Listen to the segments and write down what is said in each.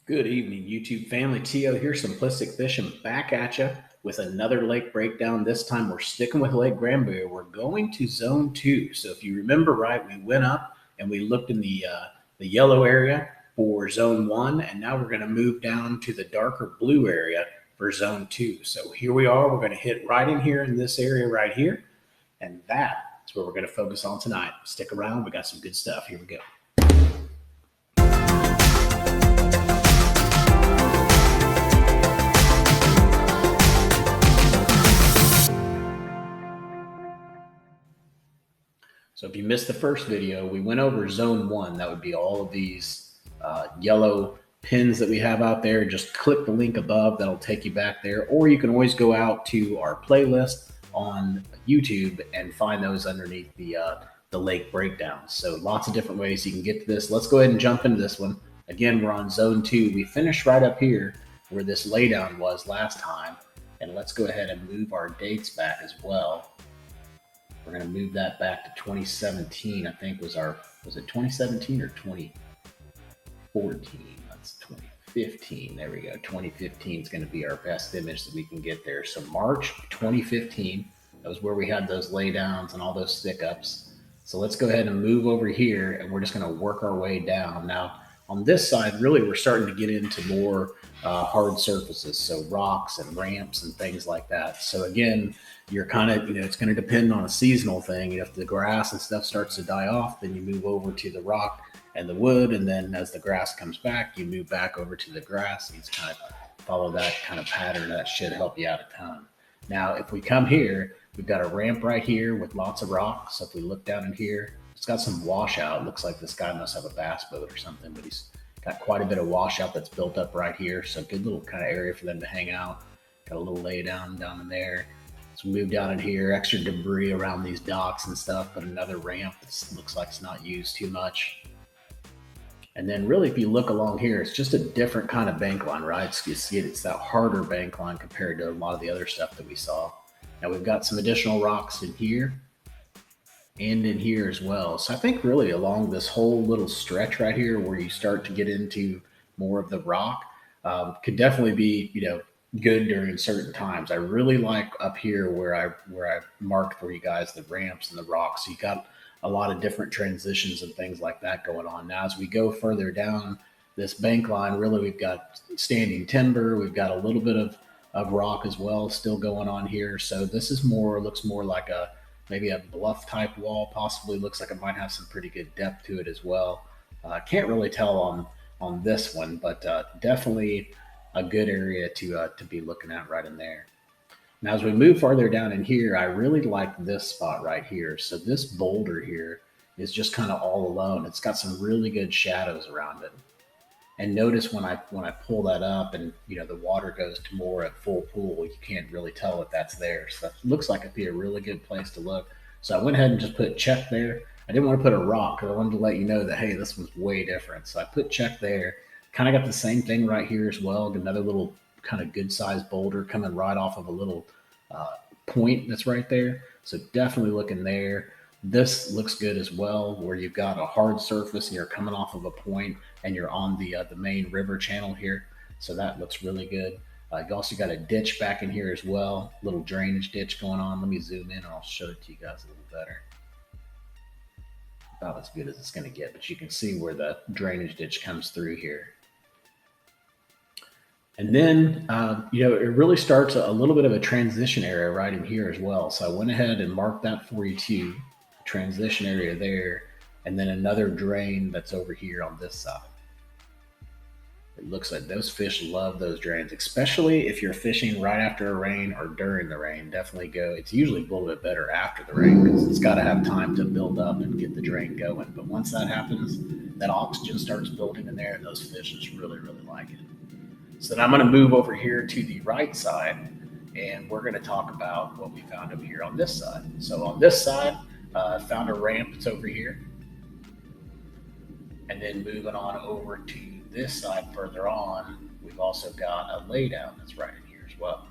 Good evening, YouTube family. Tio here, Simplistic Fishing, back at you with another lake breakdown. This time we're sticking with Lake Granbury. We're going to Zone 2. So if you remember right, we went up and we looked in the yellow area for Zone 1, and now we're going to move down to the darker blue area for Zone 2. So here we are. We're going to hit right in here in this area right here, and that's where we're going to focus on tonight. Stick around. We got some good stuff. Here we go. So if you missed the first video, we went over Zone 1. That would be all of these yellow pins that we have out there. Just click the link above. That'll take you back there. Or you can always go out to our playlist on YouTube and find those underneath the lake breakdowns. So lots of different ways you can get to this. Let's go ahead and jump into this one. Again, we're on Zone 2. We finished right up here where this laydown was last time. And let's go ahead and move our dates back as well. We're going to move that back to 2017. I think was it 2017 or 2014? That's 2015. There we go. 2015 is going to be our best image that we can get there. So March 2015, that was where we had those laydowns and all those stick ups. So let's go ahead and move over here, and we're just going to work our way down. Now, on this side, really, we're starting to get into more hard surfaces, so rocks and ramps and things like that. So again, you're kind of, it's going to depend on a seasonal thing. If the grass and stuff starts to die off, then you move over to the rock and the wood. And then as the grass comes back, you move back over to the grass. You just kind of follow that kind of pattern. That should help you out a ton. Now, if we come here, we've got a ramp right here with lots of rocks. So if we look down in here, it's got some washout. It looks like this guy must have a bass boat or something, but he's got quite a bit of washout that's built up right here. So good little kind of area for them to hang out. Got a little lay down in there. So move down in here, extra debris around these docks and stuff, but another ramp that looks like it's not used too much. And then really, if you look along here, it's just a different kind of bank line, right? So you see it's that harder bank line compared to a lot of the other stuff that we saw. Now we've got some additional rocks in here and in here as well. So I think really along this whole little stretch right here where you start to get into more of the rock could definitely be, good during certain times. I really like up here where I marked for you guys the ramps and the rocks. So you got a lot of different transitions and things like that going on. Now as we go further down this bank line, really we've got standing timber, we've got a little bit of rock as well still going on here. So this is looks more like maybe a bluff type wall, possibly looks like it might have some pretty good depth to it as well. Can't really tell on this one, but definitely a good area to be looking at right in there. Now, as we move farther down in here, I really like this spot right here. So this boulder here is just kind of all alone. It's got some really good shadows around it. And notice when I pull that up and the water goes to more at full pool, you can't really tell that that's there. So that looks like it'd be a really good place to look. So I went ahead and just put check there. I didn't want to put a rock because I wanted to let you know that, hey, this one's way different. So I put check there. Kind of got the same thing right here as well. Another little kind of good sized boulder coming right off of a little point that's right there. So definitely looking there. This looks good as well, where you've got a hard surface and you're coming off of a point and you're on the main river channel here. So that looks really good. You also got a ditch back in here as well, little drainage ditch going on. Let me zoom in and I'll show it to you guys a little better. About as good as it's going to get, but you can see where the drainage ditch comes through here. And then, it really starts a little bit of a transition area right in here as well. So I went ahead and marked that for you too, transition area there, and then another drain that's over here on this side. It looks like those fish love those drains, especially if you're fishing right after a rain or during the rain. Definitely go. It's usually a little bit better after the rain because it's got to have time to build up and get the drain going. But once that happens, that oxygen starts building in there, and those fish just really, really like it. So then I'm going to move over here to the right side, and we're going to talk about what we found over here on this side. So on this side, found a ramp that's over here. And then moving on over to this side further on, we've also got a laydown that's right in here as well.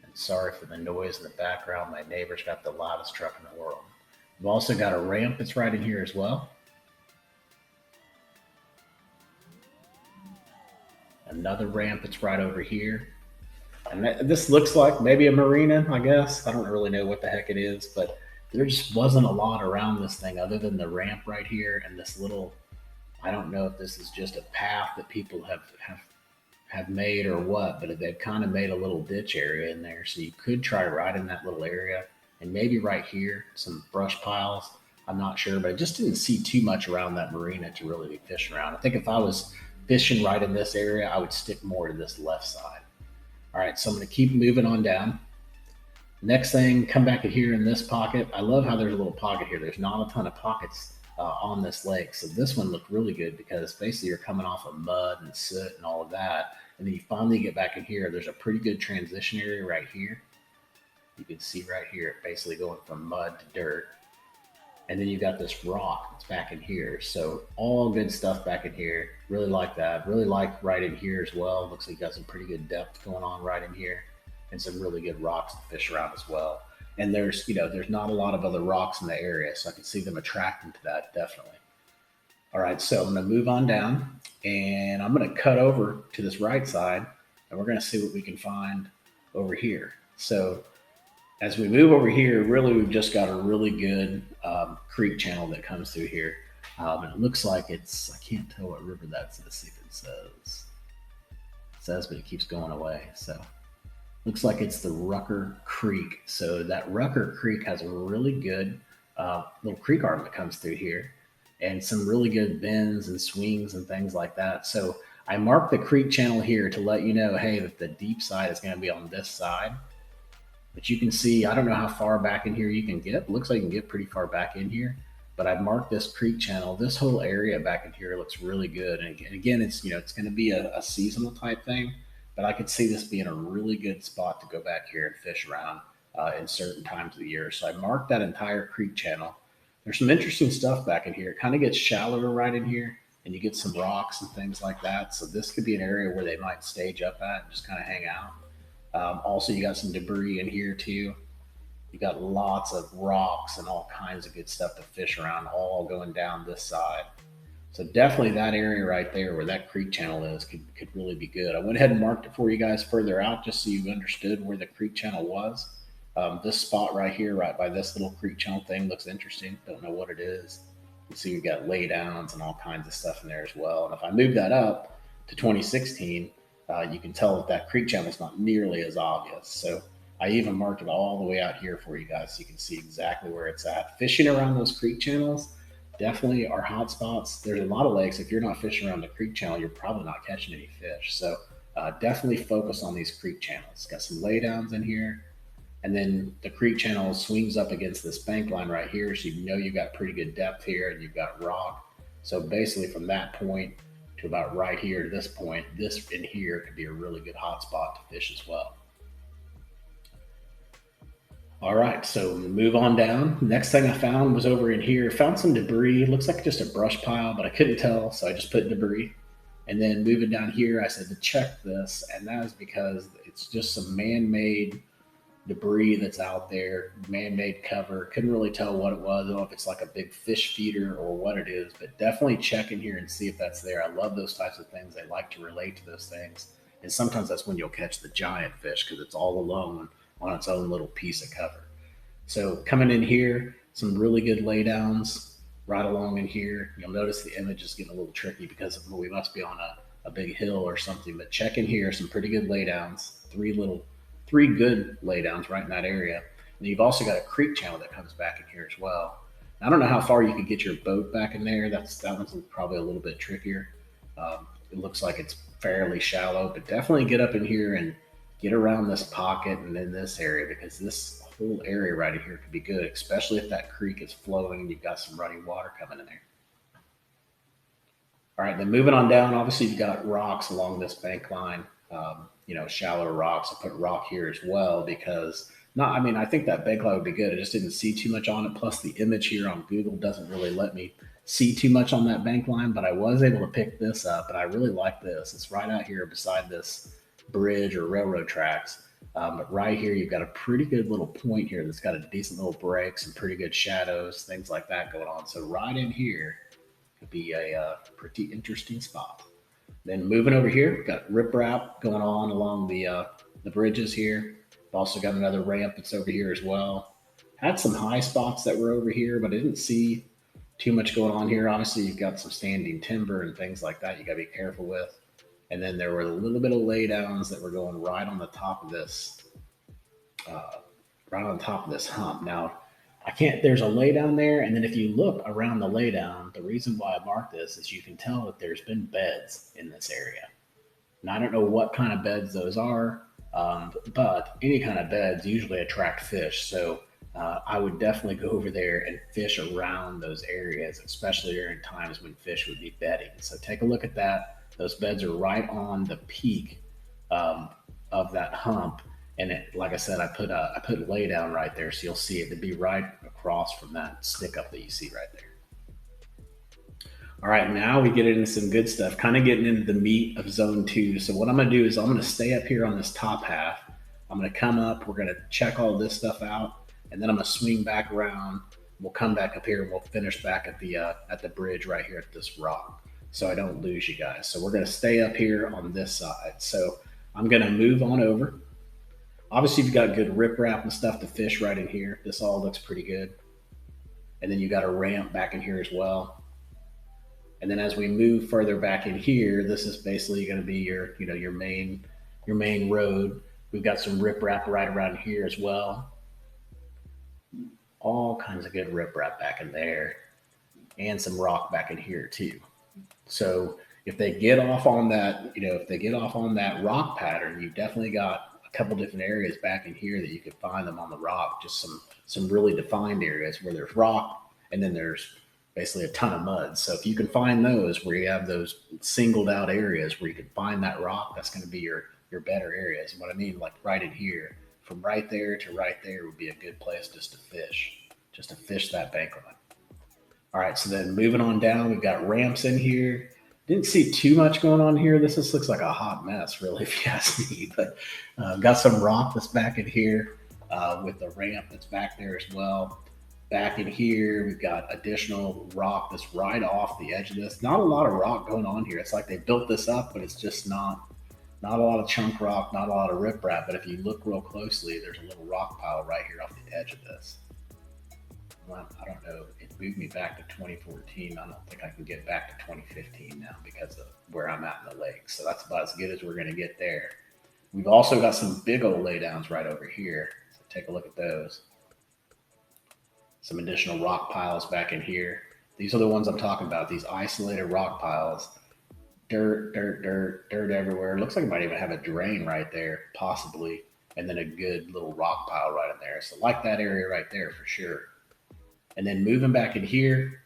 And sorry for the noise in the background. My neighbor's got the loudest truck in the world. We've also got a ramp that's right in here as well. Another ramp that's right over here. And this looks like maybe a marina, I guess. I don't really know what the heck it is, but there just wasn't a lot around this thing other than the ramp right here and this little. I don't know if this is just a path that people have made or what, but they've kind of made a little ditch area in there. So you could try right in that little area and maybe right here, some brush piles. I'm not sure, but I just didn't see too much around that marina to really be fishing around. I think if I was fishing right in this area, I would stick more to this left side. All right, so I'm going to keep moving on down. Next thing, come back in here in this pocket. I love how there's a little pocket here. There's not a ton of pockets on this lake. So this one looked really good because basically you're coming off of mud and soot and all of that. And then you finally get back in here. There's a pretty good transition area right here. You can see right here, basically going from mud to dirt. And then you got this rock that's back in here. So all good stuff back in here. Really like that. Really like right in here as well. Looks like you got some pretty good depth going on right in here and some really good rocks to fish around as well. And there's not a lot of other rocks in the area, so I can see them attracting to that definitely. All right, so I'm going to move on down and I'm going to cut over to this right side and we're going to see what we can find over here. So as we move over here, really we've just got a really good creek channel that comes through here. And it looks like I can't tell what river that's. Let's see if it says. It says, but it keeps going away. So looks like it's the Rucker Creek. So that Rucker Creek has a really good little creek arm that comes through here and some really good bends and swings and things like that. So I marked the creek channel here to let you know, hey, that the deep side is going to be on this side. But you can see, I don't know how far back in here you can get. It looks like you can get pretty far back in here. But I've marked this creek channel. This whole area back in here looks really good. And again, it's going to be a seasonal type thing. But I could see this being a really good spot to go back here and fish around in certain times of the year. So I marked that entire creek channel. There's some interesting stuff back in here. It kind of gets shallower right in here, and you get some rocks and things like that. So this could be an area where they might stage up at and just kind of hang out. Also, you got some debris in here too. You got lots of rocks and all kinds of good stuff to fish around, all going down this side. So definitely that area right there where that creek channel is could really be good. I went ahead and marked it for you guys further out just so you understood where the creek channel was. This spot right here, right by this little creek channel thing, looks interesting. Don't know what it is. You see we've got laydowns and all kinds of stuff in there as well. And if I move that up to 2016, you can tell that creek channel is not nearly as obvious. So I even marked it all the way out here for you guys so you can see exactly where it's at. Fishing around those creek channels definitely are hot spots. There's a lot of lakes. If you're not fishing around the creek channel, you're probably not catching any fish. So definitely focus on these creek channels. Got some laydowns in here. And then the creek channel swings up against this bank line right here. So you know you've got pretty good depth here and you've got rock. So basically from that point to about right here to this point, this in here could be a really good hot spot to fish as well. All right, so move on down. Next thing I found was over in here. Found some debris. It looks like just a brush pile, but I couldn't tell, so I just put debris. And then moving down here, I said to check this, and that is because it's just some man-made debris that's out there, man-made cover. Couldn't really tell what it was. I don't know if it's like a big fish feeder or what it is, but definitely check in here and see if that's there. I love those types of things. I like to relate to those things. And sometimes that's when you'll catch the giant fish because it's all alone on its own little piece of cover. So coming in here, some really good laydowns right along in here. You'll notice the image is getting a little tricky because we must be on a big hill or something, but check in here, some pretty good laydowns, three good laydowns right in that area. And you've also got a creek channel that comes back in here as well. I don't know how far you could get your boat back in there. That one's probably a little bit trickier. It looks like it's fairly shallow, but definitely get up in here and get around this pocket and in this area because this whole area right here could be good, especially if that creek is flowing and you've got some running water coming in there. All right, then moving on down, obviously you've got rocks along this bank line, shallower rocks. I put rock here as well because I think that bank line would be good. I just didn't see too much on it. Plus the image here on Google doesn't really let me see too much on that bank line, but I was able to pick this up and I really like this. It's right out here beside this bridge or railroad tracks. But right here, you've got a pretty good little point here that's got a decent little break, some pretty good shadows, things like that going on. So right in here could be a pretty interesting spot. Then moving over here, got riprap going on along the bridges here. We've also got another ramp that's over here as well. Had some high spots that were over here, but I didn't see too much going on here. Obviously, you've got some standing timber and things like that you got to be careful with. And then there were a little bit of laydowns that were going right on the top of this, uh, right on top of this hump. Now, I can't. There's a laydown there, and then if you look around the laydown, the reason why I marked this is you can tell that there's been beds in this area. And I don't know what kind of beds those are, but any kind of beds usually attract fish. So I would definitely go over there and fish around those areas, especially during times when fish would be bedding. So take a look at that. Those beds are right on the peak um, of that hump. And it, like I said, I put lay down right there, so you'll see it to be right across from that stick up that you see right there. All right, now we get into some good stuff, kind of getting into the meat of zone 2. So what I'm going to do is I'm going to stay up here on this top half. I'm going to come up. We're going to check all this stuff out, and then I'm going to swing back around. We'll come back up here and we'll finish back at the bridge right here at this rock, so I don't lose you guys. So we're going to stay up here on this side. So I'm going to move on over. Obviously, you've got good riprap and stuff to fish right in here. This all looks pretty good. And then you got a ramp back in here as well. And then as we move further back in here, this is basically going to be your, your main road. We've got some riprap right around here as well. All kinds of good riprap back in there, and some rock back in here too. So if they get off on that, if they get off on that rock pattern, you've definitely got a couple different areas back in here that you could find them on the rock. Just some really defined areas where there's rock, and then there's basically a ton of mud. So if you can find those where you have those singled out areas where you can find that rock, that's going to be your better areas. And what I mean, like right in here, from right there to right there would be a good place just to fish that bank line. All right, so then moving on down, we've got ramps in here. Didn't see too much going on here. This just looks like a hot mess, really, if you ask me. But got some rock that's back in here with the ramp that's back there as well. Back in here, we've got additional rock that's right off the edge of this. Not a lot of rock going on here. It's like they built this up, but it's just not a lot of chunk rock, not a lot of riprap. But if you look real closely, there's a little rock pile right here off the edge of this. Well, I don't know. It moved me back to 2014. I don't think I can get back to 2015 now because of where I'm at in the lake. So that's about as good as we're going to get there. We've also got some big old laydowns right over here. So take a look at those. Some additional rock piles back in here. These are the ones I'm talking about. These isolated rock piles. Dirt, dirt, dirt, dirt everywhere. It looks like it might even have a drain right there, possibly. And then a good little rock pile right in there. So like that area right there for sure. And then moving back in here,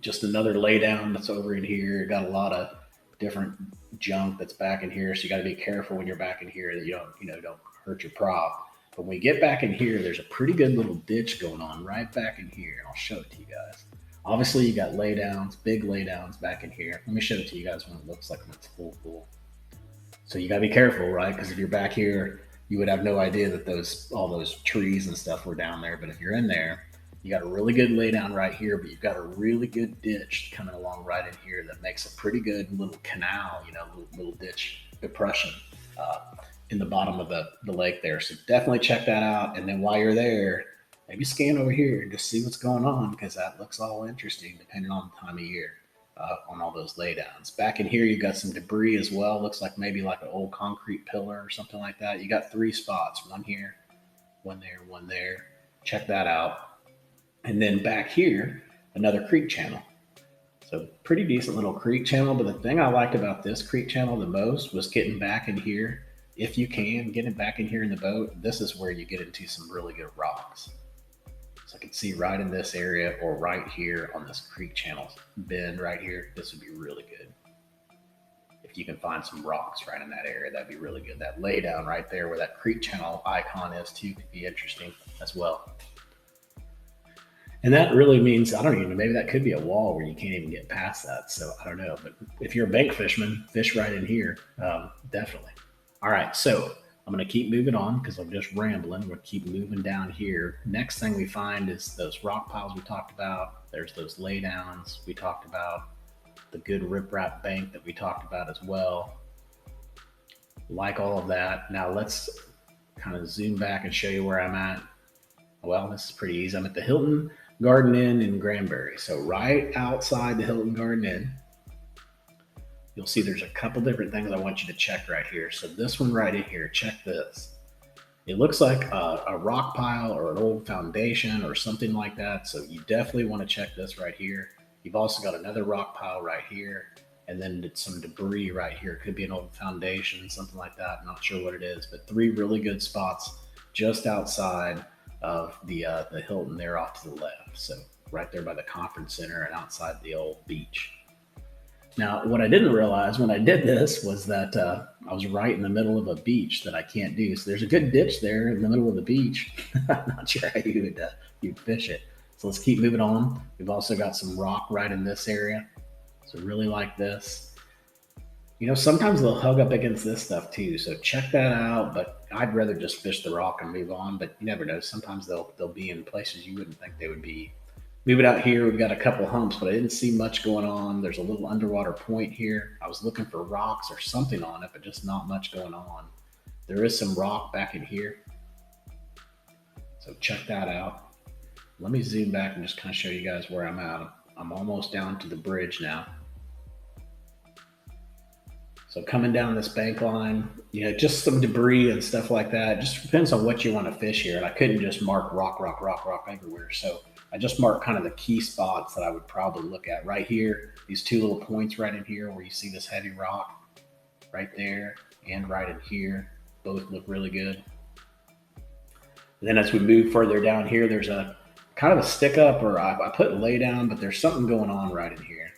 just another laydown that's over in here. Got a lot of different junk that's back in here. So you got to be careful when you're back in here that you don't hurt your prop. But when we get back in here, there's a pretty good little ditch going on right back in here. And I'll show it to you guys. Obviously, you got laydowns, big laydowns back in here. Let me show it to you guys when it looks like when it's full. So you got to be careful, right? Because if you're back here, you would have no idea that all those trees and stuff were down there. But if you're in there, you got a really good laydown right here, but you've got a really good ditch coming along right in here that makes a pretty good little canal, little ditch depression in the bottom of the lake there. So definitely check that out. And then while you're there, maybe scan over here and just see what's going on, because that looks all interesting depending on the time of year on all those laydowns. Back in here, you got some debris as well. Looks like maybe like an old concrete pillar or something like that. You got 3 spots, one here, one there, one there. Check that out. And then back here, another creek channel. So pretty decent little creek channel. But the thing I liked about this creek channel the most was getting back in here. If you can, getting back in here in the boat, this is where you get into some really good rocks. So I can see right in this area or right here on this creek channel bend right here, this would be really good. If you can find some rocks right in that area, that'd be really good. That lay down right there where that creek channel icon is too could be interesting as well. And that really means, I don't even know, maybe that could be a wall where you can't even get past that. So I don't know. But if you're a bank fisherman, fish right in here, definitely. All right. So I'm going to keep moving on because I'm just rambling. We'll keep moving down here. Next thing we find is those rock piles we talked about. There's those laydowns we talked about. the good riprap bank that we talked about as well. Like all of that. Now let's kind of zoom back and show you where I'm at. Well, this is pretty easy. I'm at the Hilton Garden Inn in Granbury. So right outside the Hilton Garden Inn, you'll see there's a couple different things I want you to check right here. So this one right in here, check this. It looks like a rock pile or an old foundation or something like that. So you definitely want to check this right here. You've also got another rock pile right here, and then some debris right here. It could be an old foundation, something like that. I'm not sure what it is, but three really good spots just outside of the Hilton there off to the left. So right there by the conference center and outside the old beach. Now, what I didn't realize when I did this was that I was right in the middle of a beach that I can't do. So there's a good ditch there in the middle of the beach. I'm not sure how you'd fish it. So let's keep moving on. We've also got some rock right in this area. So really like this. You know, sometimes they'll hug up against this stuff too. So check that out. But I'd rather just fish the rock and move on. But you never know. Sometimes they'll be in places you wouldn't think they would be. Moving out here, we've got a couple humps, but I didn't see much going on. There's a little underwater point here. I was looking for rocks or something on it, but just not much going on. There is some rock back in here. So check that out. Let me zoom back and just kind of show you guys where I'm at. I'm almost down to the bridge now. So coming down this bank line, you know, just some debris and stuff like that. It just depends on what you want to fish here. And I couldn't just mark rock, rock, rock, rock everywhere. So I just marked kind of the key spots that I would probably look at right here. These two little points right in here where you see this heavy rock right there and right in here. Both look really good. And then as we move further down here, there's a kind of a stick up, or I put lay down, but there's something going on right in here.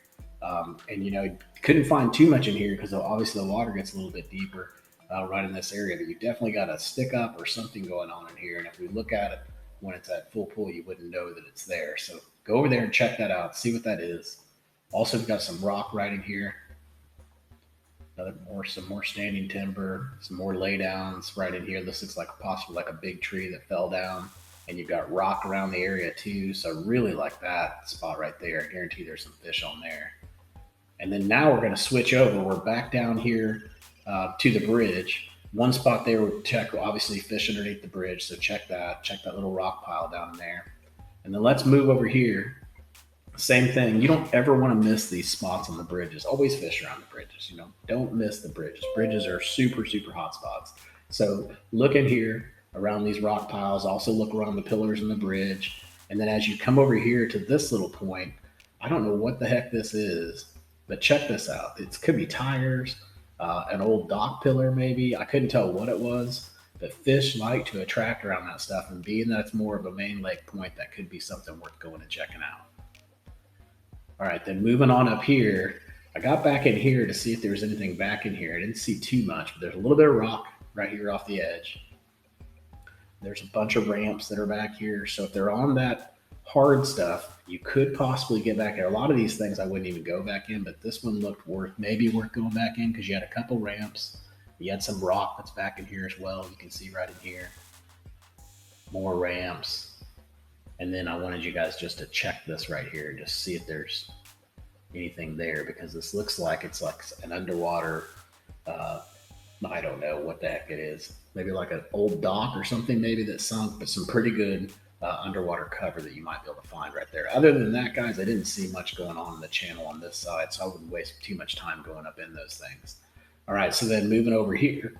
And you know, couldn't find too much in here because obviously the water gets a little bit deeper right in this area, but you definitely got a stick up or something going on in here. And if we look at it when it's at full pull, you wouldn't know that it's there. So go over there and check that out, see what that is. Also, we've got some rock right in here. Some more standing timber, some more laydowns right in here. This looks like possibly like a big tree that fell down. And you've got rock around the area too. So really like that spot right there. I guarantee there's some fish on there. And then now we're going to switch over. We're back down here to the bridge. One spot there would check, obviously fish underneath the bridge. So check that little rock pile down there. And then let's move over here. Same thing. You don't ever want to miss these spots on the bridges. Always fish around the bridges. You know, don't miss the bridges. Bridges are super, super hot spots. So look in here around these rock piles. Also look around the pillars in the bridge. And then as you come over here to this little point, I don't know what the heck this is, but check this out. It could be tires, an old dock pillar maybe. I couldn't tell what it was, but fish like to attract around that stuff. And being that it's more of a main lake point, that could be something worth going and checking out. All right, then moving on up here, I got back in here to see if there was anything back in here. I didn't see too much, but there's a little bit of rock right here off the edge. There's a bunch of ramps that are back here. So if they're on that hard stuff, you could possibly get back there. A lot of these things I wouldn't even go back in, but this one looked maybe worth going back in because you had a couple ramps. You had some rock that's back in here as well. You can see right in here. More ramps. And then I wanted you guys just to check this right here, just see if there's anything there, because this looks like it's like an underwater, I don't know what the heck it is. Maybe like an old dock or something maybe that sunk, but some pretty good underwater cover that you might be able to find right there. Other than that, guys, I didn't see much going on in the channel on this side, so I wouldn't waste too much time going up in those things. All right, so then moving over here,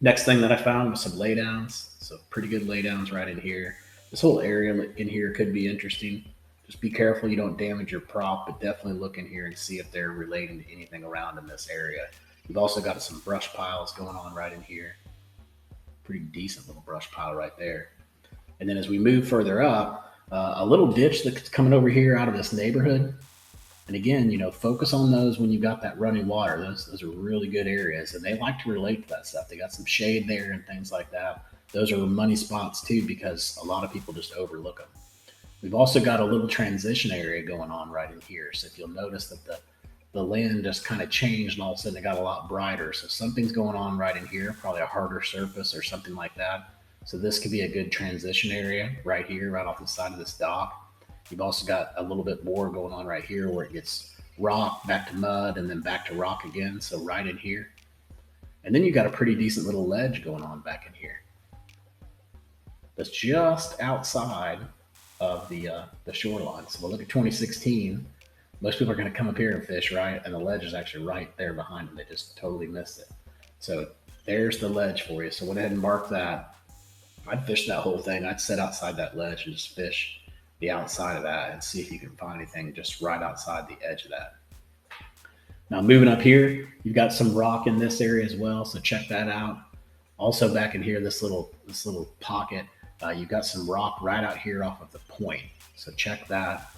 next thing that I found was some laydowns. So pretty good laydowns right in here. This whole area in here could be interesting. Just be careful you don't damage your prop, but definitely look in here and see if they're relating to anything around in this area. You've also got some brush piles going on right in here. Pretty decent little brush pile right there. And then as we move further up, a little ditch that's coming over here out of this neighborhood. And again, you know, focus on those when you've got that running water. Those are really good areas, and they like to relate to that stuff. They got some shade there and things like that. Those are money spots too, because a lot of people just overlook them. We've also got a little transition area going on right in here. So if you'll notice that the land just kind of changed and all of a sudden it got a lot brighter. So something's going on right in here, probably a harder surface or something like that. So this could be a good transition area right here, right off the side of this dock. You've also got a little bit more going on right here where it gets rock, back to mud, and then back to rock again. So right in here. And then you got a pretty decent little ledge going on back in here. That's just outside of the shoreline. So we'll look at 2016. Most people are going to come up here and fish, right? And the ledge is actually right there behind them. They just totally missed it. So there's the ledge for you. So went ahead and mark that. I'd fish that whole thing. I'd sit outside that ledge and just fish the outside of that and see if you can find anything just right outside the edge of that. Now moving up here, you've got some rock in this area as well. So check that out. Also back in here, this little pocket, you've got some rock right out here off of the point. So check that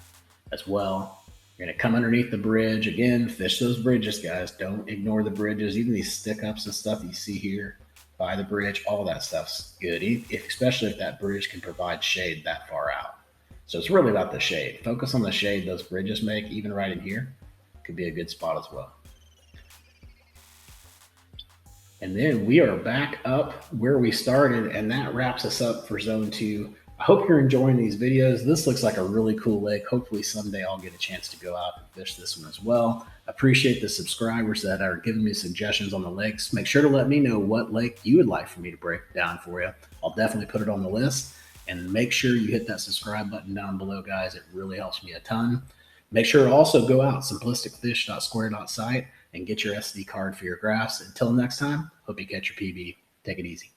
as well. You're gonna come underneath the bridge again. Fish those bridges, guys. Don't ignore the bridges. Even these stick ups and stuff you see here by the bridge, all that stuff's good. Especially if that bridge can provide shade that far out. So it's really about the shade. Focus on the shade those bridges make, even right in here. Could be a good spot as well. And then we are back up where we started, and that wraps us up for zone 2. I hope you're enjoying these videos. This looks like a really cool lake. Hopefully someday I'll get a chance to go out and fish this one as well. I appreciate the subscribers that are giving me suggestions on the lakes. Make sure to let me know what lake you would like for me to break down for you. I'll definitely put it on the list. And make sure you hit that subscribe button down below, guys. It really helps me a ton. Make sure to also go out, simplisticfish.square.site, and get your SD card for your graphs. Until next time, hope you catch your PB. Take it easy.